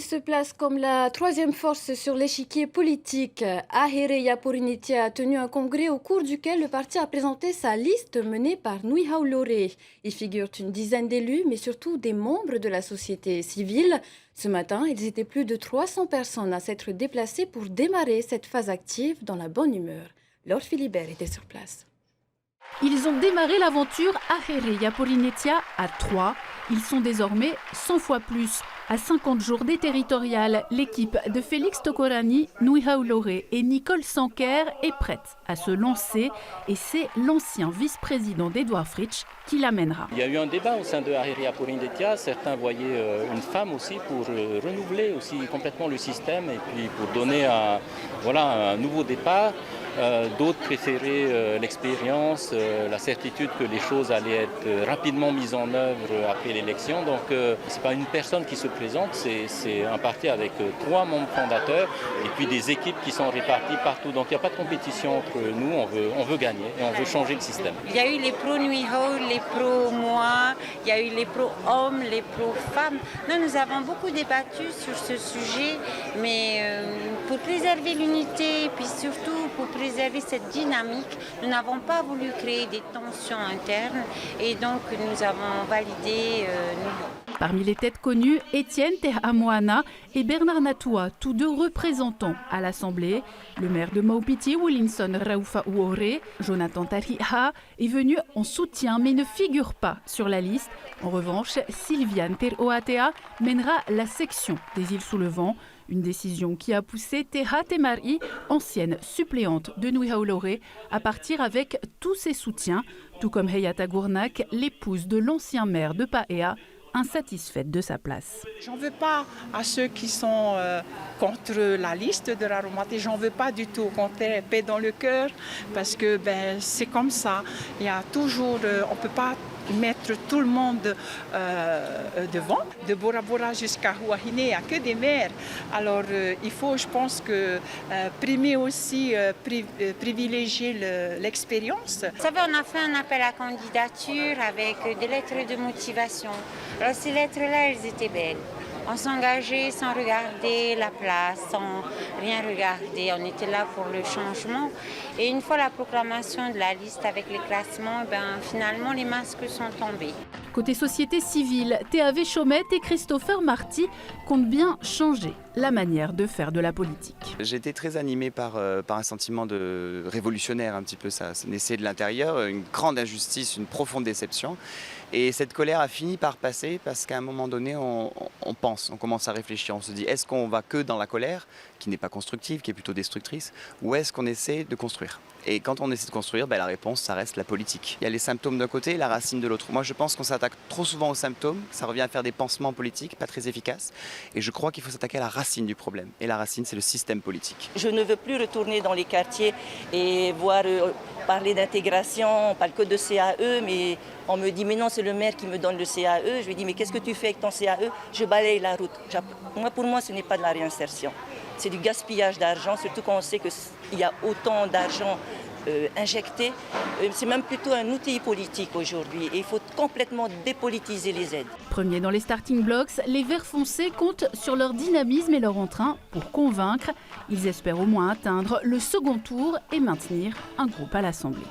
Il se place comme la troisième force sur l'échiquier politique. Ahire Yaporinitia a tenu un congrès au cours duquel le parti a présenté sa liste menée par Nuihau Loré. Y figurent une dizaine d'élus, mais surtout des membres de la société civile. Ce matin, ils étaient plus de 300 personnes à s'être déplacées pour démarrer cette phase active dans la bonne humeur. Laure Philibert était sur place. Ils ont démarré l'aventure Ahire Yaporinitia à 3. Ils sont désormais 100 fois plus. À 50 jours des territoriales, l'équipe de Félix Tokorani, Nuihau Loré et Nicole Sanker est prête à se lancer. Et c'est l'ancien vice-président d'Edouard Fritsch qui l'amènera. Il y a eu un débat au sein de Ahire Yaporinitia. Certains voyaient une femme aussi pour renouveler aussi complètement le système et puis pour donner un nouveau départ. D'autres préféraient l'expérience, la certitude que les choses allaient être rapidement mises en œuvre après l'élection. Donc ce n'est pas une personne qui se présente, c'est un parti avec 3 membres fondateurs et puis des équipes qui sont réparties partout. Donc il n'y a pas de compétition entre nous, on veut gagner et on veut changer le système. Il y a eu les pro-Nuihau, les pro-moi, il y a eu les pro-hommes, les pro-femmes. Nous avons beaucoup débattu sur ce sujet, mais pour préserver l'unité et puis surtout pour préserver cette dynamique, nous n'avons pas voulu créer des tensions internes et donc nous avons validé Parmi les têtes connues, Étienne Tehamoana et Bernard Natoua, tous deux représentants à l'Assemblée. Le maire de Maupiti, Willinson Raufa Uore, Jonathan Tariha, est venu en soutien mais ne figure pas sur la liste. En revanche, Sylviane Teroatea mènera la section des îles sous le vent. Une décision qui a poussé Teha Temari, ancienne suppléante de Nuihau Loré, à partir avec tous ses soutiens, tout comme Heyata Gournak, l'épouse de l'ancien maire de Paea, insatisfaite de sa place. J'en veux pas à ceux qui sont contre la liste de la Roumate, j'en veux pas du tout, au contraire, paix dans le cœur, parce que c'est comme ça, il y a toujours, on peut pas mettre tout le monde devant. De Bora Bora jusqu'à Huahine, il n'y a que des maires. Alors il faut, je pense, primer aussi, privilégier l'expérience. Vous savez, on a fait un appel à candidature avec des lettres de motivation. Alors ces lettres-là, elles étaient belles. On s'engageait sans regarder la place, sans rien regarder. On était là pour le changement. Et une fois la proclamation de la liste avec les classements, finalement, les masques sont tombés. Côté société civile, TAV Chaumette et Christopher Marty comptent bien changer la manière de faire de la politique. J'ai été très animé par un sentiment de révolutionnaire, un petit peu ça naissait de l'intérieur, une grande injustice, une profonde déception. Et cette colère a fini par passer parce qu'à un moment donné, on pense, on commence à réfléchir, on se dit est-ce qu'on va que dans la colère, qui n'est pas constructive, qui est plutôt destructrice, ou est-ce qu'on essaie de construire ? Et quand on essaie de construire, la réponse, ça reste la politique. Il y a les symptômes d'un côté et la racine de l'autre. Moi, je pense qu'on s'attaque trop souvent aux symptômes, ça revient à faire des pansements politiques, pas très efficaces. Et je crois qu'il faut s'attaquer à la racine du problème. Et la racine, c'est le système politique. Je ne veux plus retourner dans les quartiers et voir parler d'intégration, on parle que de CAE, mais on me dit mais non, c'est le maire qui me donne le CAE. Je lui dis mais qu'est-ce que tu fais avec ton CAE? Je balaye la route. Pour moi, ce n'est pas de la réinsertion. C'est du gaspillage d'argent, surtout quand on sait qu'il y a autant d'argent injecté. C'est même plutôt un outil politique aujourd'hui et il faut complètement dépolitiser les aides. Premiers dans les starting blocks, les Verts foncés comptent sur leur dynamisme et leur entrain pour convaincre. Ils espèrent au moins atteindre le second tour et maintenir un groupe à l'Assemblée.